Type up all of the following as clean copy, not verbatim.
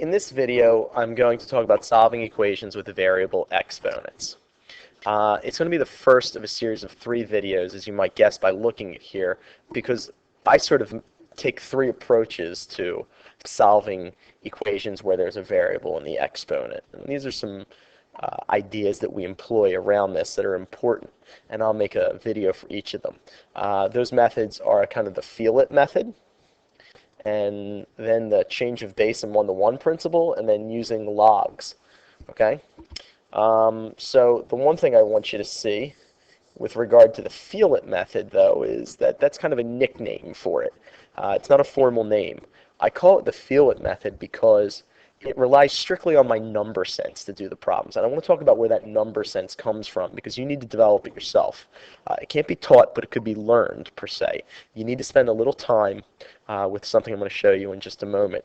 In this video, I'm going to talk about solving equations with the variable exponents. It's going to be the first of a series of 3 videos, as you might guess by looking at here, because I sort of take 3 approaches to solving equations where there's a variable in the exponent. And these are some ideas that we employ around this that are important, and I'll make a video for each of them. Those methods are kind of the feel-it method, and then the change of base and one-to-one principle, and then using logs. Okay? So the one thing I want you to see with regard to the feel-it method, though, is that that's kind of a nickname for it. It's not a formal name. I call it the feel-it method because it relies strictly on my number sense to do the problems. And I want to talk about where that number sense comes from, because you need to develop it yourself. It can't be taught, but it could be learned, per se. You need to spend a little time with something I'm going to show you in just a moment.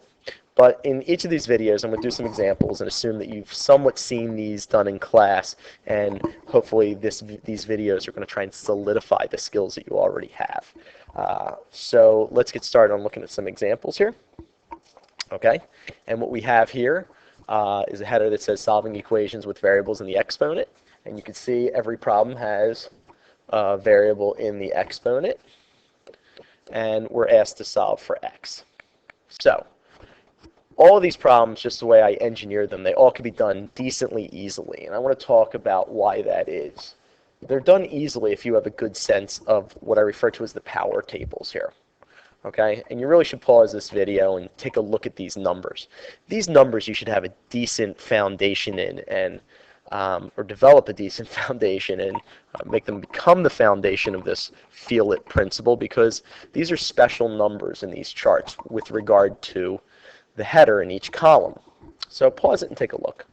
But in each of these videos, I'm going to do some examples and assume that you've somewhat seen these done in class, and hopefully these videos are going to try and solidify the skills that you already have. So let's get started on looking at some examples here. Okay, and what we have here is a header that says solving equations with variables in the exponent, and you can see every problem has a variable in the exponent, and we're asked to solve for x. So all of these problems, just the way I engineer them, they all can be done decently easily, and I want to talk about why that is. They're done easily if you have a good sense of what I refer to as the power tables here. Okay, and you really should pause this video and take a look at these numbers. These numbers you should have a decent foundation in, and or develop a decent foundation and make them become the foundation of this feel-it principle, because these are special numbers in these charts with regard to the header in each column. So pause it and take a look.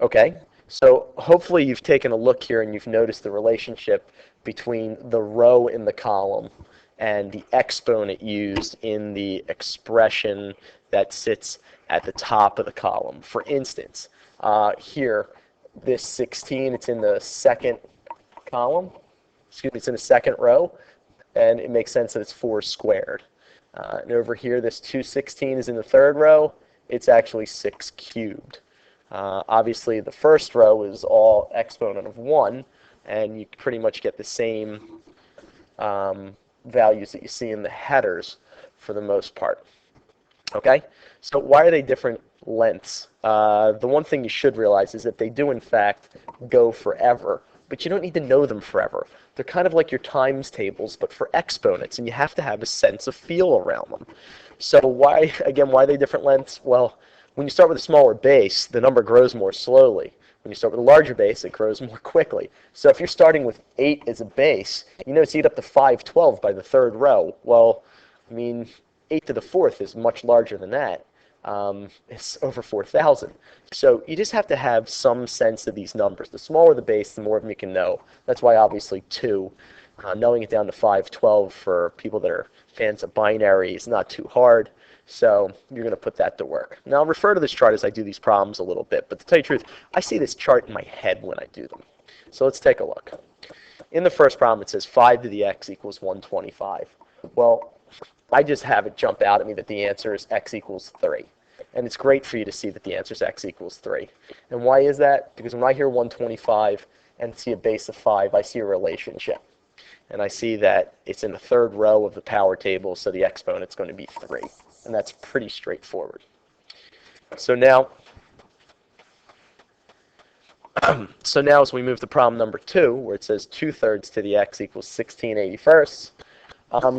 Okay, so hopefully you've taken a look here and you've noticed the relationship between the row in the column and the exponent used in the expression that sits at the top of the column. For instance, here, this 16, it's in the second column. Excuse me, it's in the second row, and it makes sense that it's 4 squared. And over here, this 216 is in the third row. It's actually 6 cubed. Obviously, the first row is all exponent of 1, and you pretty much get the same values that you see in the headers for the most part. Okay, so why are they different lengths? The one thing you should realize is that they do in fact go forever, but you don't need to know them forever. They're kind of like your times tables, but for exponents, and you have to have a sense of feel around them. So why are they different lengths? Well, when you start with a smaller base, the number grows more slowly. When you start with a larger base, it grows more quickly. So if you're starting with 8 as a base, you notice you get up to 512 by the third row. Well, I mean, 8 to the 4th is much larger than that. It's over 4,000. So you just have to have some sense of these numbers. The smaller the base, the more of them you can know. That's why obviously 2, knowing it down to 512 for people that are fans of binary is not too hard. So you're going to put that to work. Now I'll refer to this chart as I do these problems a little bit, but to tell you the truth, I see this chart in my head when I do them. So let's take a look. In the first problem it says 5 to the x equals 125. Well, I just have it jump out at me that the answer is x equals 3. And it's great for you to see that the answer is x equals 3. And why is that? Because when I hear 125 and see a base of 5, I see a relationship. And I see that it's in the third row of the power table, so the exponent's going to be 3. And that's pretty straightforward. So now as we move to problem number 2, where it says 2/3 to the x equals 16/81,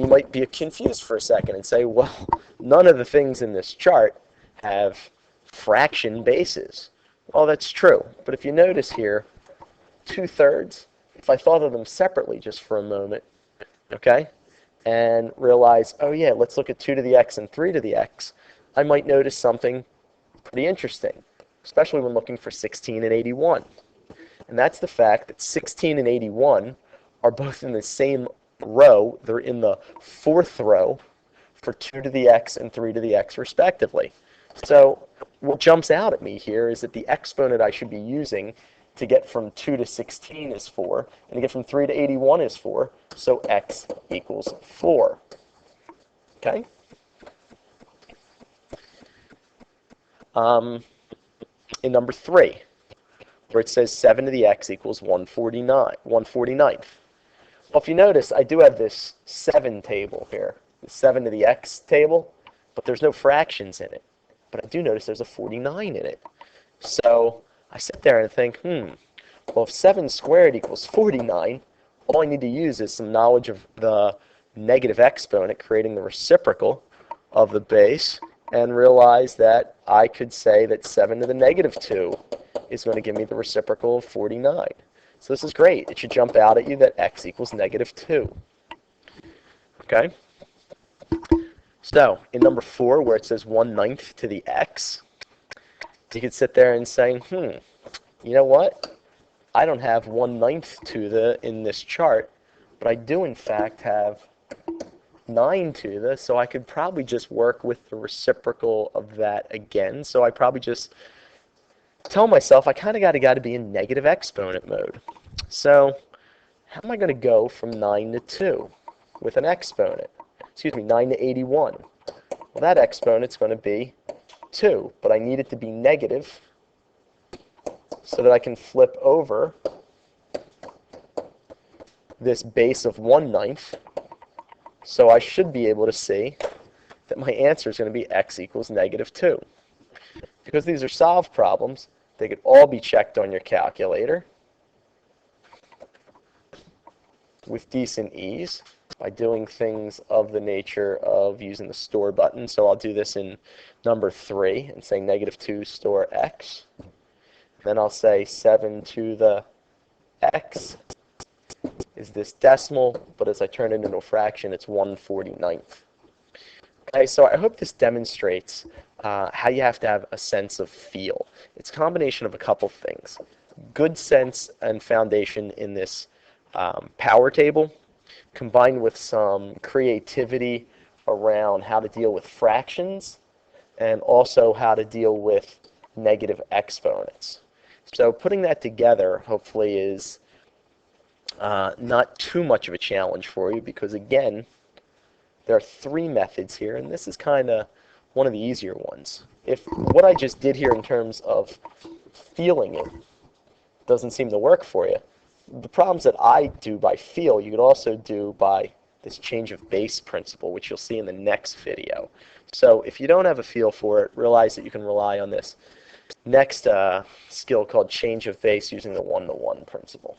you might be confused for a second and say, well, none of the things in this chart have fraction bases. Well, that's true. But if you notice here, 2/3, if I thought of them separately just for a moment, okay, and realize, oh yeah, let's look at 2 to the x and 3 to the x, I might notice something pretty interesting, especially when looking for 16 and 81. And that's the fact that 16 and 81 are both in the same row. They're in the 4th row for 2 to the x and 3 to the x respectively. So what jumps out at me here is that the exponent I should be using to get from 2 to 16 is 4, and to get from 3 to 81 is 4, so x equals 4. Okay? um, in number 3, where it says 7 to the x equals 149th. Well, if you notice, I do have this 7 table here, the 7 to the x table, but there's no fractions in it. But I do notice there's a 49 in it. So I sit there and think, well, if 7 squared equals 49, all I need to use is some knowledge of the negative exponent, creating the reciprocal of the base, and realize that I could say that 7 to the negative 2 is going to give me the reciprocal of 49. So this is great. It should jump out at you that x equals negative 2. Okay? So in number 4, where it says 1/9 to the x, you could sit there and say, you know what? I don't have 1/9 to the in this chart, but I do in fact have 9 to the, so I could probably just work with the reciprocal of that again. So I probably just tell myself I kind of got to be in negative exponent mode. So how am I going to go from 9 to 2 with an exponent? Excuse me, 9 to 81. Well, that exponent's going to be 2, but I need it to be negative so that I can flip over this base of 1/9. So I should be able to see that my answer is going to be x equals negative 2. Because these are solved problems, they could all be checked on your calculator with decent ease by doing things of the nature of using the store button. So I'll do this in number 3 and say negative 2 store x. Then I'll say 7 to the x is this decimal, but as I turn it into a fraction, it's 1/49th. Okay, so I hope this demonstrates how you have to have a sense of feel. It's a combination of a couple things. Good sense and foundation in this power table, combined with some creativity around how to deal with fractions, and also how to deal with negative exponents. So putting that together, hopefully, is not too much of a challenge for you, because again, there are 3 methods here, and this is kind of one of the easier ones. If what I just did here in terms of feeling it doesn't seem to work for you, the problems that I do by feel, you could also do by this change of base principle, which you'll see in the next video. So if you don't have a feel for it, realize that you can rely on this next skill called change of base using the 1-to-1 principle.